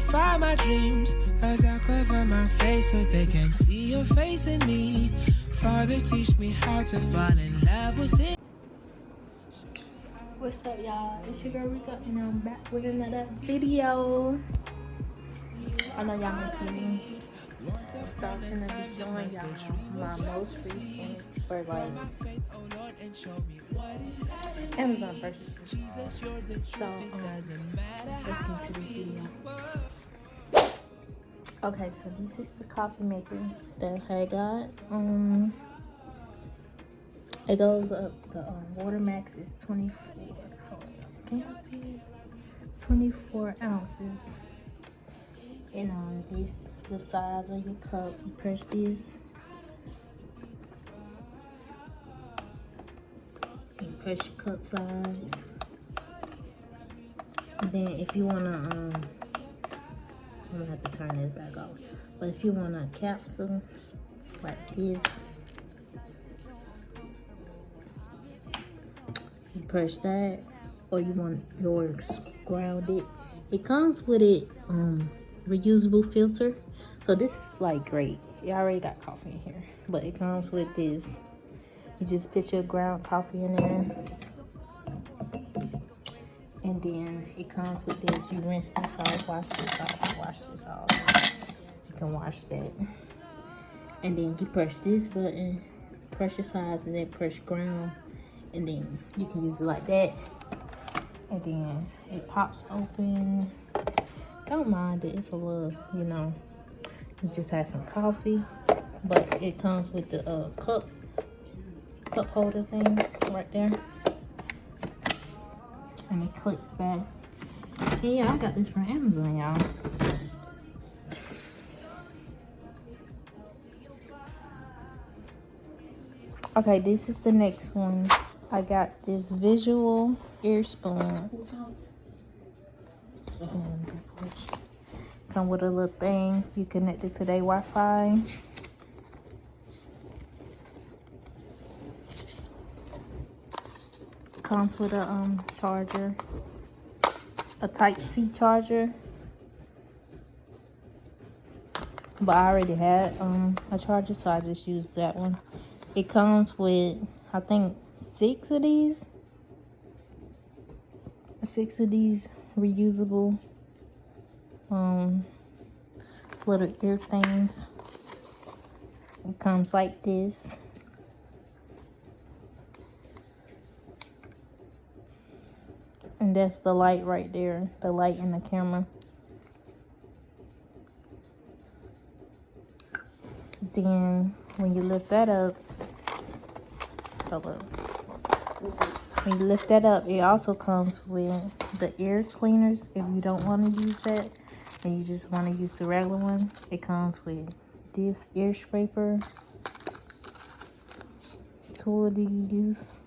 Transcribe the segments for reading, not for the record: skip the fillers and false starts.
find my dreams as I cover my face so they can see your face in me. Father, teach me how to fall in love with it. What's up, y'all? It's your girl Rika, and I'm back with another video. I know y'all might see so I'm gonna be showing y'all my most recent for like Amazon purchases. So let's get into the video. Okay, so this is the coffee maker that I got. It goes up. The water max is 24. Can you see? 24 ounces. And this the size of your cup. You press this. You press your cup size. And then if you wanna I'm gonna have to turn this back off. But if you want a capsule like this, you press that, or you want yours grounded. It comes with it reusable filter, so this is like great. You already got coffee in here, but it comes with this. You just put your ground coffee in there, and then it comes with this. You rinse this off, wash this off, wash this off. You can wash that, and then you press this button, press your size, and then press ground, and then you can use it like that. And then it pops open. Don't mind it, it's a little, you know, you just have some coffee, but it comes with the cup holder thing right there, and it clicks back. And yeah, I got this from Amazon, y'all. Okay, this is the next one. I got this visual ear spoon. Come with a little thing. You connect it to their Wi-Fi. Comes with a charger, a Type-C charger. But I already had a charger, so I just used that one. It comes with, I think, 6 of these reusable little ear things. It comes like this. And that's the light right there, the light in the camera. Then when you lift that up, when you lift that up, it also comes with the ear cleaners. If you don't want to use that and you just want to use the regular one, it comes with this ear scraper, 2 of these.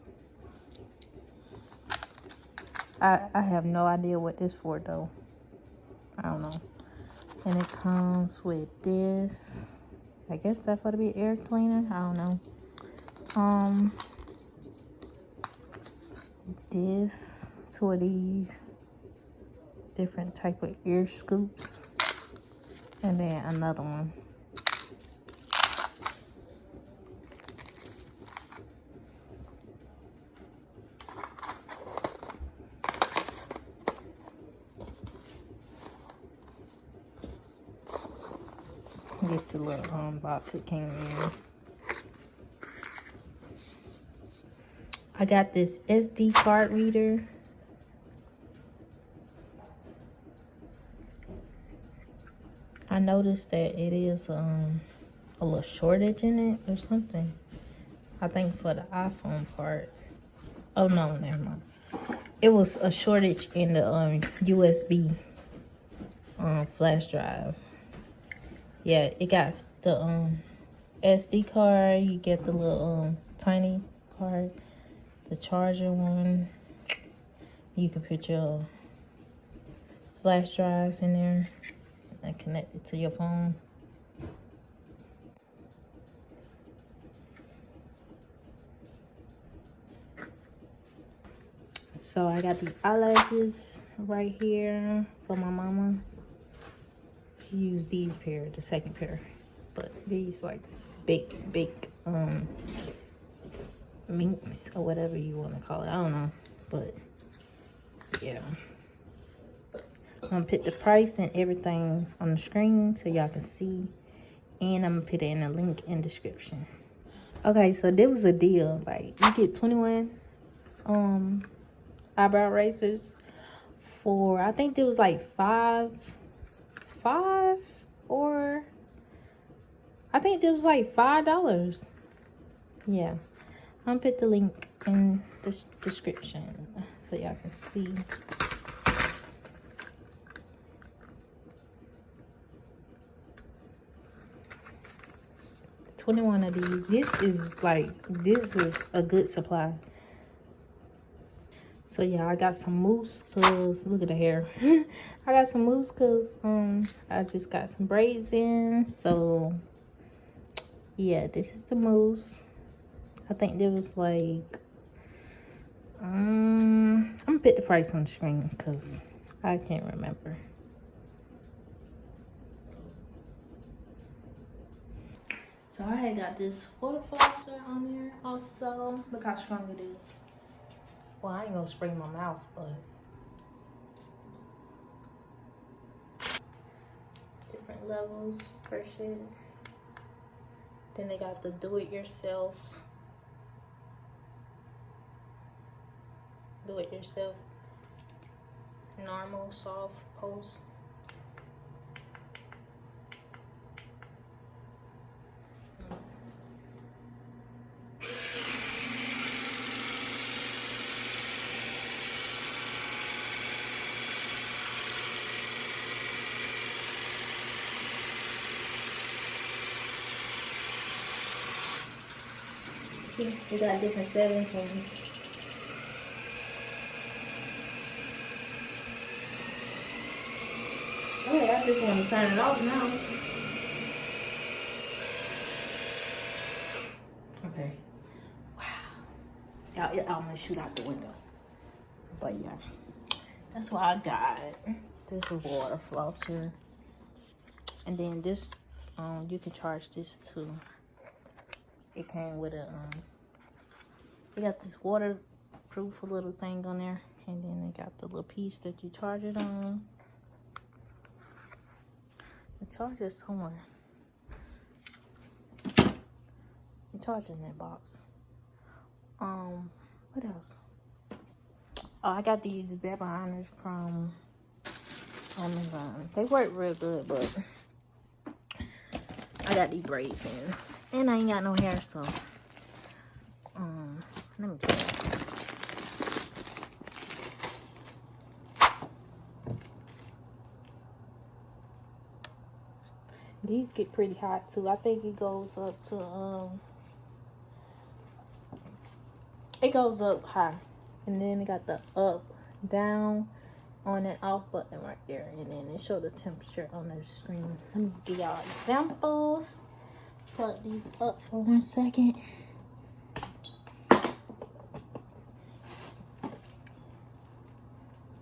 I have no idea what this for though. I don't know. And it comes with this. I guess that's going to be air cleaner. I don't know. This, 2 of these different type of ear scoops, and then another one. Just the little box it came in. I got this SD card reader. I noticed that it is a little shortage in it or something. I think for the iPhone part. Oh no, never mind. It was a shortage in the USB flash drive. Yeah, it got the SD card. You get the little tiny card. The charger one. You can put your flash drives in there and connect it to your phone. So I got the eyelashes right here for my mama. use these pair, the second pair. But these like big minks or whatever you want to call it. I don't know. But yeah. I'm gonna put the price and everything on the screen so y'all can see. And I'm gonna put it in a link in the description. Okay, so there was a deal. Like you get 21 eyebrow razors for, I think there was like five, or I think there was like $5. Yeah, I'm gonna put the link in the description so y'all can see. 21 of these. This was a good supply. So yeah, I got some mousse cause look at the hair. I got some mousse cause I just got some braids in. So yeah, this is the mousse. I think there was like I'm gonna put the price on the screen because I can't remember. So I had got this water flosser on there also. Look how strong it is. Well, I ain't gonna spray my mouth, but different levels per shit. Then they got the do-it-yourself. Do-it-yourself. Normal, soft, post. We got different settings on it. Oh, I just want to turn it off now. Okay. Wow. Y'all, I'm gonna shoot out the window. But yeah, that's what I got. This is water flosser. And then this, you can charge this too. It came with a, they got this waterproof little thing on there. And then they got the little piece that you charge it on. The charger is somewhere. The charger in that box. What else? Oh, I got these bed behind from Amazon. They work real good, but I got these braids in. And I ain't got no hair, so let me tell you. These get pretty hot too. I think it goes up to it goes up high. And then it got the up, down, on and off button right there. And then it shows the temperature on the screen. Let me give y'all an example. Plug these up for 1 second.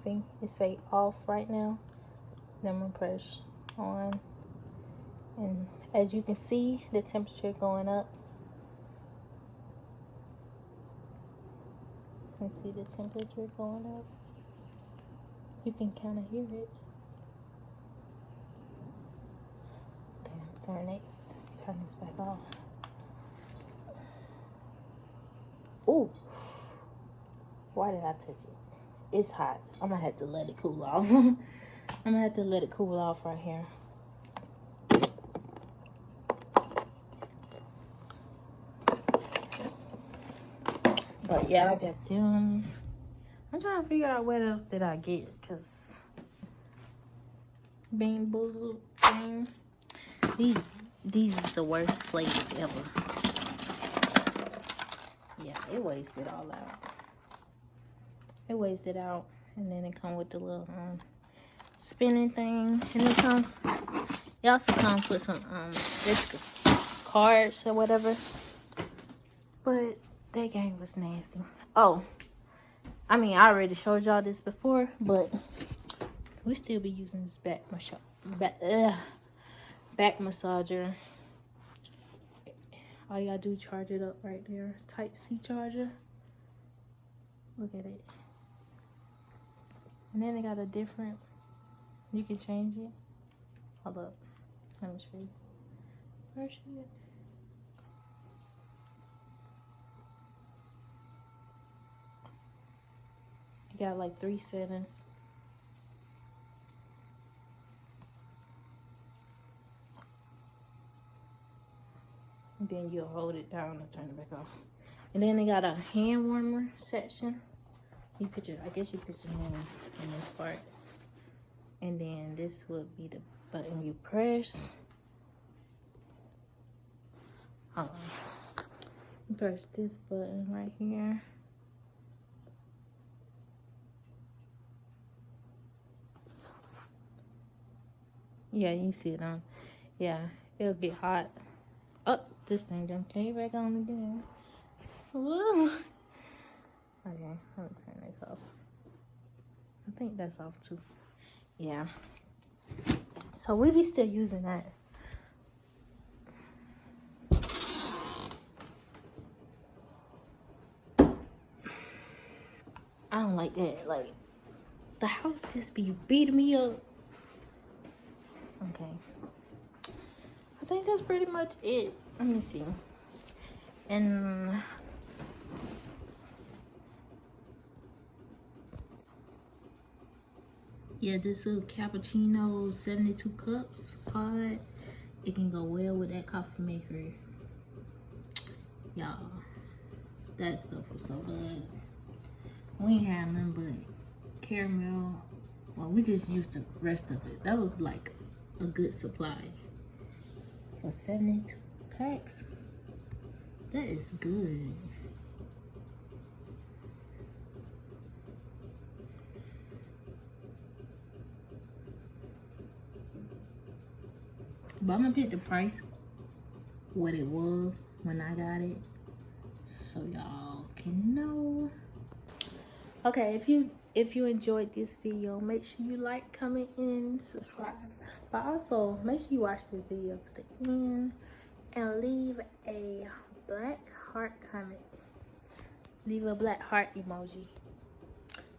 See, it say off right now. Then I'm gonna press on. And as you can see, the temperature going up. You can see the temperature going up. You can kind of hear it. Okay, turn this back off. Ooh, why did I touch it? It's hot. I'm gonna have to let it cool off. I'm gonna have to let it cool off right here. But yeah, I got them. I'm trying to figure out what else did I get, cause Bean Boozled thing. These are the worst flavors ever. Yeah, it weighs it all out. It weighs it out, and then it comes with the little spinning thing, and it also comes with some this cards or whatever. But that game was nasty. Oh, I mean, I already showed y'all this before, but we still be using this back massager. All you gotta do, charge it up right there. Type C charger. Look at it. And then they got a different, you can change it. Hold up, let me show you. Where's she at? You got like 3 settings. And then you'll hold it down and turn it back off. And then they got a hand warmer section. You put your, I guess you put your hand in this part. And then this would be the button you press. Hold on. You press this button right here. Yeah, you see it on. Yeah, it'll get hot. Oh, this thing done came back on again. Whoa. Okay, let me turn this off. I think that's off too. Yeah. So we be still using that. I don't like that. Like, the house just be beating me up. Okay. I think that's pretty much it. Let me see. And yeah, this little cappuccino 72 cups pod. It can go well with that coffee maker. Y'all, that stuff was so good. We ain't had nothing but caramel. Well, we just used the rest of it. That was like a good supply. For 72 packs, that is good. But I'm gonna put the price what it was when I got it, so y'all can know. Okay, if you enjoyed this video, make sure you like, comment, and subscribe. But also make sure you watch this video to the end and leave a black heart comment. Leave a black heart emoji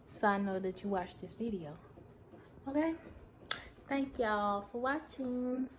so I know that you watched this video. Okay? Thank y'all for watching.